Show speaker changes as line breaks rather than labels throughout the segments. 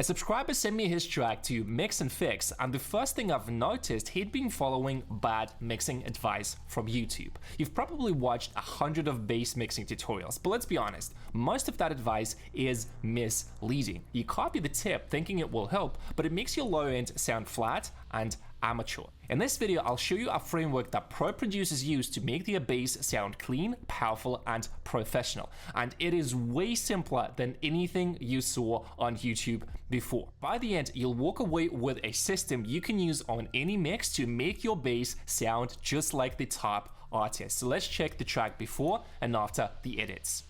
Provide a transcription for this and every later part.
A subscriber sent me his track to mix and fix, and the first thing I've noticed, he'd been following bad mixing advice from YouTube. You've probably watched 100 of bass mixing tutorials, but let's be honest, most of that advice is misleading. You copy the tip thinking it will help, but it makes your low end sound flat and amateur. In this video, I'll show you a framework that pro producers use to make their bass sound clean, powerful, and professional. And it is way simpler than anything you saw on YouTube before. By the end, you'll walk away with a system you can use on any mix to make your bass sound just like the top artist. So let's check the track before and after the edits.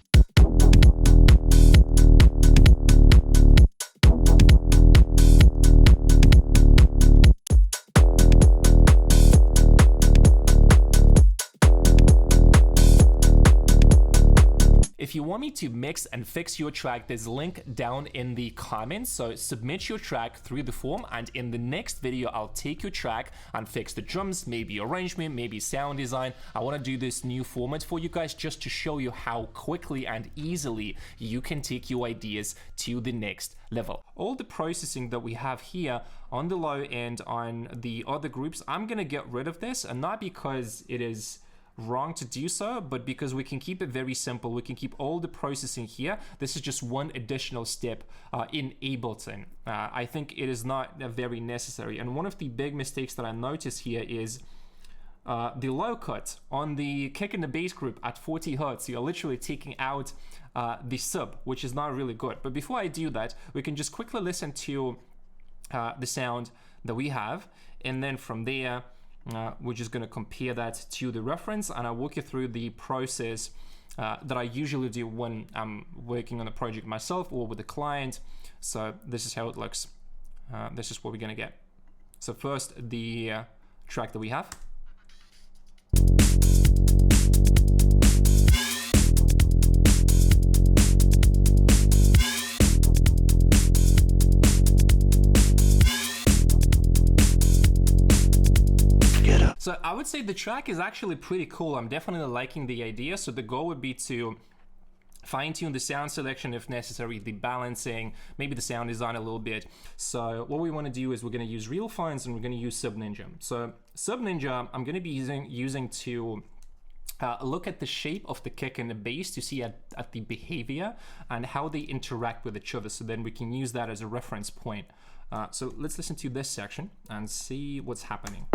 If you want me to mix and fix your track, there's a link down in the comments, so submit your track through the form, and in the next video I'll take your track and fix the drums, maybe arrangement, maybe sound design. I want to do this new format for you guys just to show you how quickly and easily you can take your ideas to the next level. All the processing that we have here on the low end on the other groups, I'm gonna get rid of this, and not because it is wrong to do so, but because we can keep it very simple. We can keep all the processing here. This is just one additional step in Ableton. I think it is not very necessary. And one of the big mistakes that I notice here is the low cut on the kick and the bass group at 40 Hertz. You're literally taking out the sub, which is not really good. But before I do that, we can just quickly listen to the sound that we have, and then from there we're just going to compare that to the reference, and I'll walk you through the process that I usually do when I'm working on a project myself or with a client. So this is how it looks. This is what we're going to get. So first, the track that we have. So I would say the track is actually pretty cool. I'm definitely liking the idea. So the goal would be to fine-tune the sound selection if necessary, the balancing, maybe the sound design a little bit. So what we want to do is we're going to use real phones and we're going to use Sub Ninja. So Sub Ninja I'm going to be using to look at the shape of the kick and the bass to see at the behavior and how they interact with each other, so then we can use that as a reference point. So let's listen to this section and see what's happening.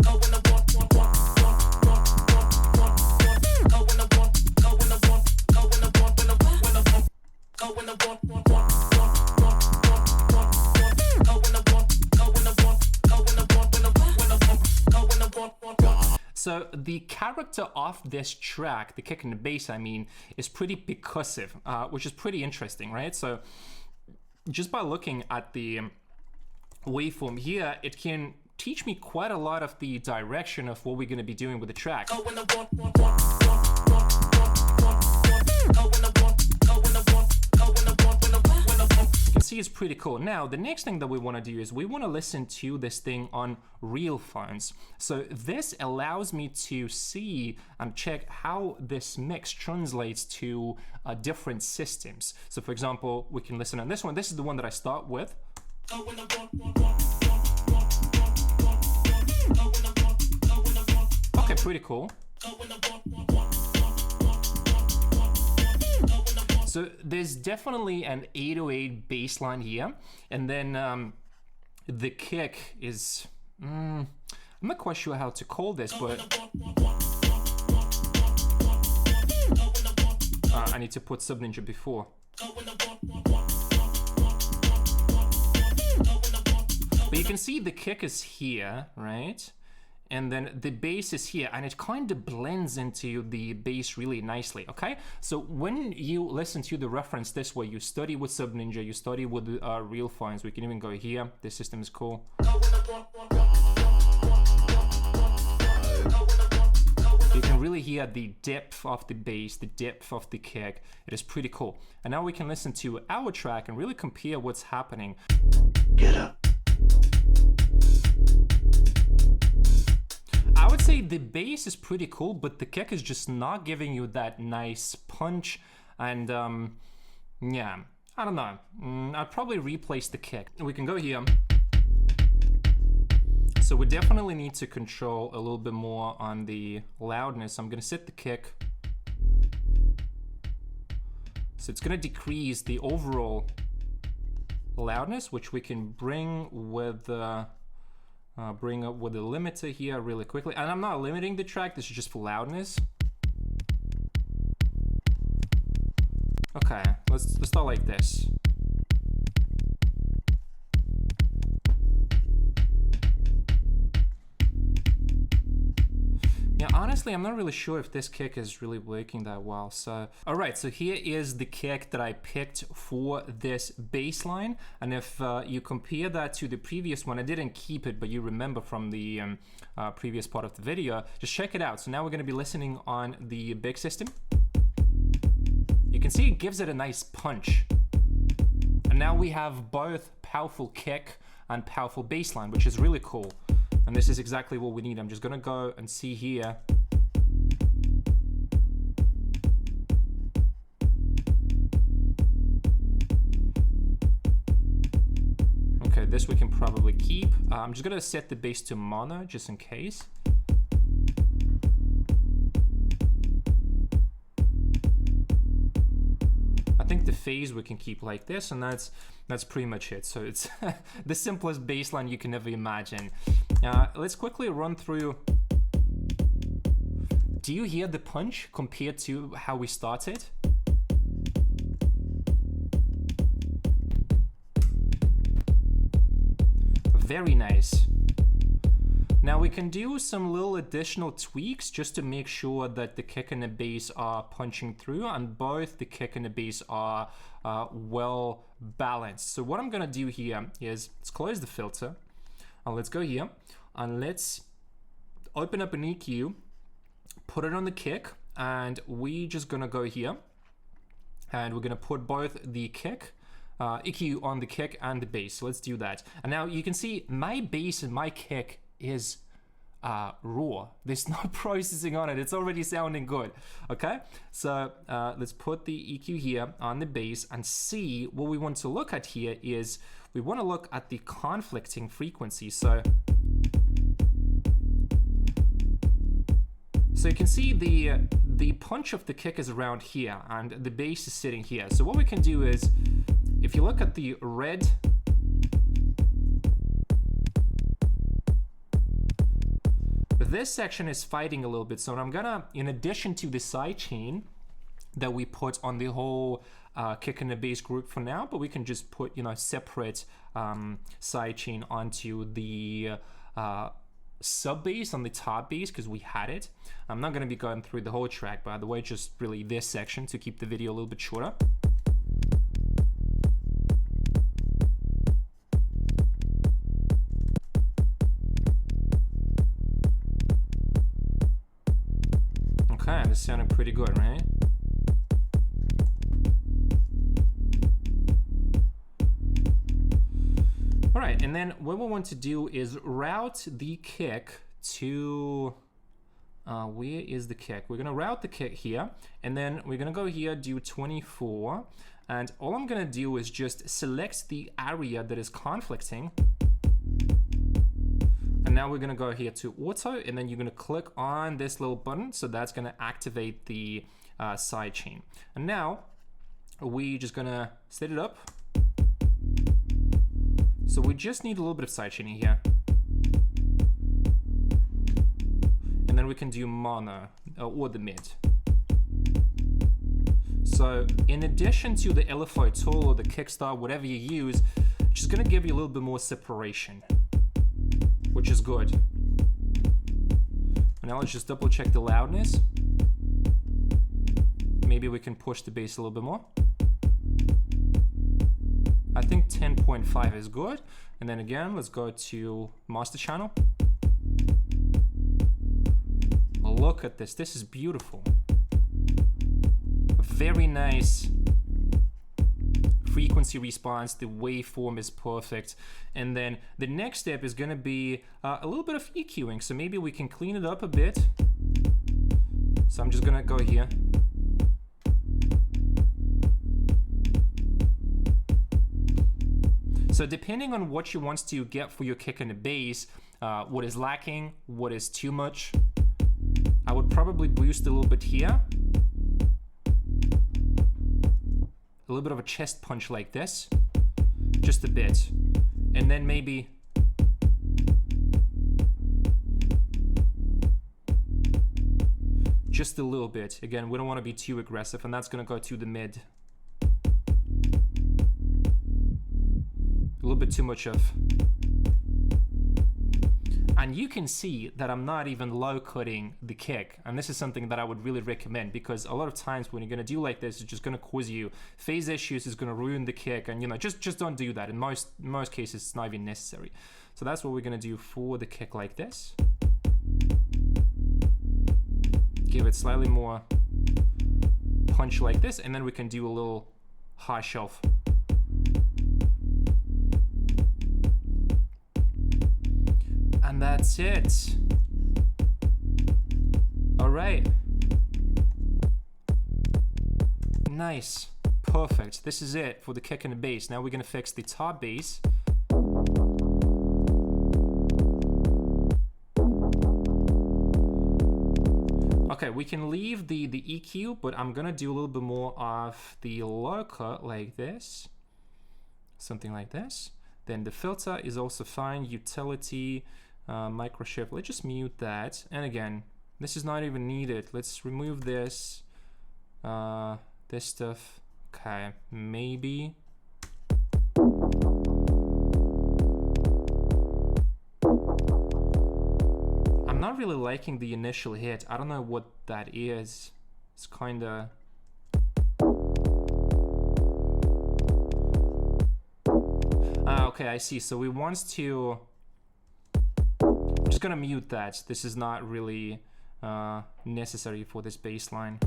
So the character of this track, the kick and the bass, I mean, is pretty percussive, which is pretty interesting, right? So just by looking at the waveform here, it can teach me quite a lot of the direction of what we're going to be doing with the track. You can see it's pretty cool. Now, the next thing that we want to do is we want to listen to this thing on real phones. So this allows me to see and check how this mix translates to different systems. So for example, we can listen on this one. This is the one that I start with. Okay, pretty cool. So there's definitely an 808 bass line here, and then the kick is, I'm not quite sure how to call this, but I need to put Sub Ninja before. But you can see the kick is here, right? And then the bass is here, and it kind of blends into the bass really nicely, okay? So when you listen to the reference this way, you study with Sub Ninja, you study with real phones. We can even go here. This system is cool. You can really hear the depth of the bass, the depth of the kick. It is pretty cool. And now we can listen to our track and really compare what's happening. Get up. I would say the bass is pretty cool, but the kick is just not giving you that nice punch. And yeah, I don't know. I'd probably replace the kick. We can go here. So we definitely need to control a little bit more on the loudness. I'm gonna set the kick. So it's gonna decrease the overall loudness, which we can bring with bring up with the limiter here really quickly. And I'm not limiting the track, this is just for loudness. Okay, let's start like this. Yeah, honestly, I'm not really sure if this kick is really working that well. So, all right, so here is the kick that I picked for this bass line. And if you compare that to the previous one, I didn't keep it, but you remember from the previous part of the video, just check it out. So now we're gonna be listening on the big system. You can see it gives it a nice punch. And now we have both powerful kick and powerful bass line, which is really cool. And this is exactly what we need. I'm just gonna go and see here. Okay, this we can probably keep. I'm just gonna set the bass to mono just in case. I think the phase we can keep like this, and that's pretty much it. So it's the simplest bass line you can ever imagine. Let's quickly run through. Do you hear the punch compared to how we started? Very nice. Now we can do some little additional tweaks just to make sure that the kick and the bass are punching through, and both the kick and the bass are well balanced. So what I'm gonna do here is, let's close the filter, and let's go here, and let's open up an EQ, put it on the kick, and we just gonna go here, and we're gonna put both the kick, EQ on the kick and the bass. So let's do that. And now you can see my bass and my kick is raw. There's no processing on it. It's already sounding good. Okay, so let's put the EQ here on the bass and see what we want to look at here is we want to look at the conflicting frequency. So you can see the punch of the kick is around here and the bass is sitting here. So what we can do is, if you look at the red, this section is fighting a little bit. So I'm gonna, in addition to the sidechain that we put on the whole kick and the bass group for now, but we can just put, you know, separate sidechain onto the sub bass on the top bass because we had it. I'm not gonna be going through the whole track, by the way, just really this section to keep the video a little bit shorter. Okay, this sounded pretty good, right? All right, and then what we want to do is route the kick to, where is the kick? We're gonna route the kick here, and then we're gonna go here, do 24, and all I'm gonna do is just select the area that is conflicting. And now we're gonna go here to auto, and then you're gonna click on this little button. So that's gonna activate the sidechain. And now we're just gonna set it up. So we just need a little bit of sidechaining here. And then we can do mono or the mid. So in addition to the LFO tool or the kickstart, whatever you use, it's just gonna give you a little bit more separation, which is good. And now let's just double check the loudness. Maybe we can push the bass a little bit more. I think 10.5 is good. And then again, let's go to master channel. Look at this, this is beautiful. A very nice frequency response, the waveform is perfect. And then the next step is gonna be a little bit of EQing. So maybe we can clean it up a bit. So I'm just gonna go here. So depending on what you want to get for your kick and the bass, what is lacking, what is too much, I would probably boost a little bit here. A little bit of a chest punch like this, just a bit. And then maybe just a little bit. Again, we don't want to be too aggressive, and that's going to go to the mid. A little bit too much of. And you can see that I'm not even low cutting the kick. And this is something that I would really recommend, because a lot of times when you're going to do like this, it's just going to cause you phase issues, it's going to ruin the kick. And you know, just don't do that. In most cases, it's not even necessary. So that's what we're going to do for the kick like this. Give it slightly more punch like this, and then we can do a little high shelf. And that's it. All right. Nice. Perfect. This is it for the kick and the bass. Now we're going to fix the top bass. Okay, we can leave the EQ, but I'm going to do a little bit more of the low cut like this. Something like this. Then the filter is also fine. Utility. Microshift, let's just mute that. And again, this is not even needed. Let's remove this, this stuff. Okay, maybe. I'm not really liking the initial hit. I don't know what that is. It's kind of. Okay, I see. So we want to. I'm just gonna mute that. This is not really necessary for this bass line.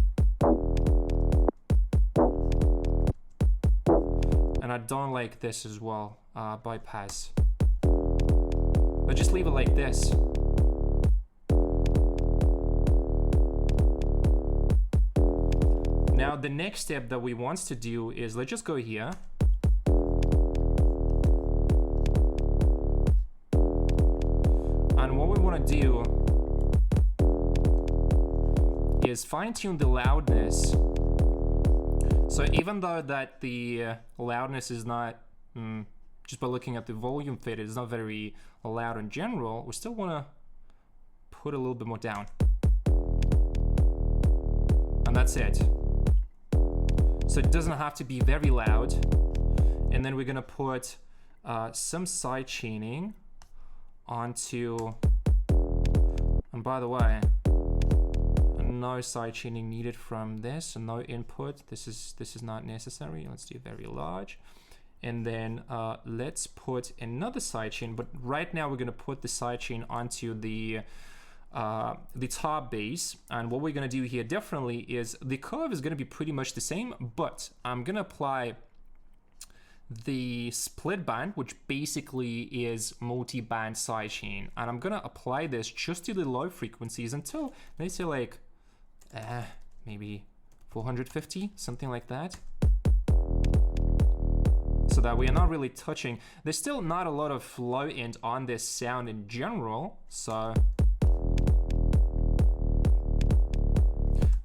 And I don't like this as well, bypass. But just leave it like this. Now the next step that we want to do is, let's just go here. And what we want to do is fine-tune the loudness. So even though that the loudness is not, just by looking at the volume fader, it's not very loud in general, we still want to put a little bit more down. And that's it. So it doesn't have to be very loud. And then we're going to put some side chaining onto, and by the way, no side chaining needed from this, and no input. This is not necessary. Let's do very large. And then let's put another side chain, but right now we're going to put the side chain onto the top bass. And what we're going to do here differently is the curve is going to be pretty much the same, but I'm going to apply the split band, which basically is multi-band sidechain, and I'm gonna apply this just to the low frequencies until, let's say, like maybe 450, something like that, so that we are not really touching. There's still not a lot of low end on this sound in general, so,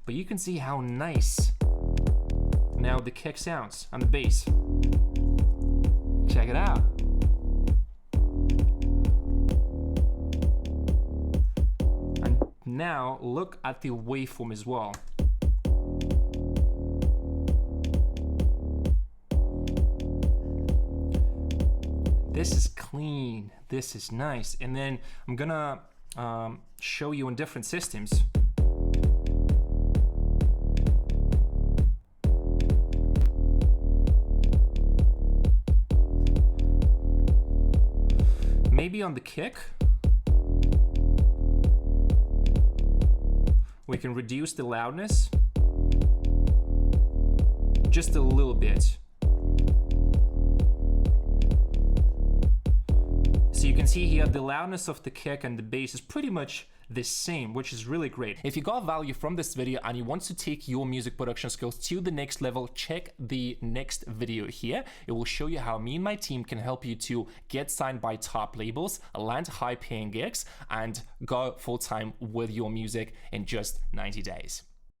but you can see how nice now the kick sounds and the bass. Check it out. And now look at the waveform as well. This is clean. This is nice. And then I'm gonna show you in different systems. Maybe on the kick, we can reduce the loudness just a little bit. So you can see here the loudness of the kick and the bass is pretty much the same, which is really great. If you got value from this video and you want to take your music production skills to the next level, check the next video here. It will show you how me and my team can help you to get signed by top labels, land high paying gigs, and go full time with your music in just 90 days.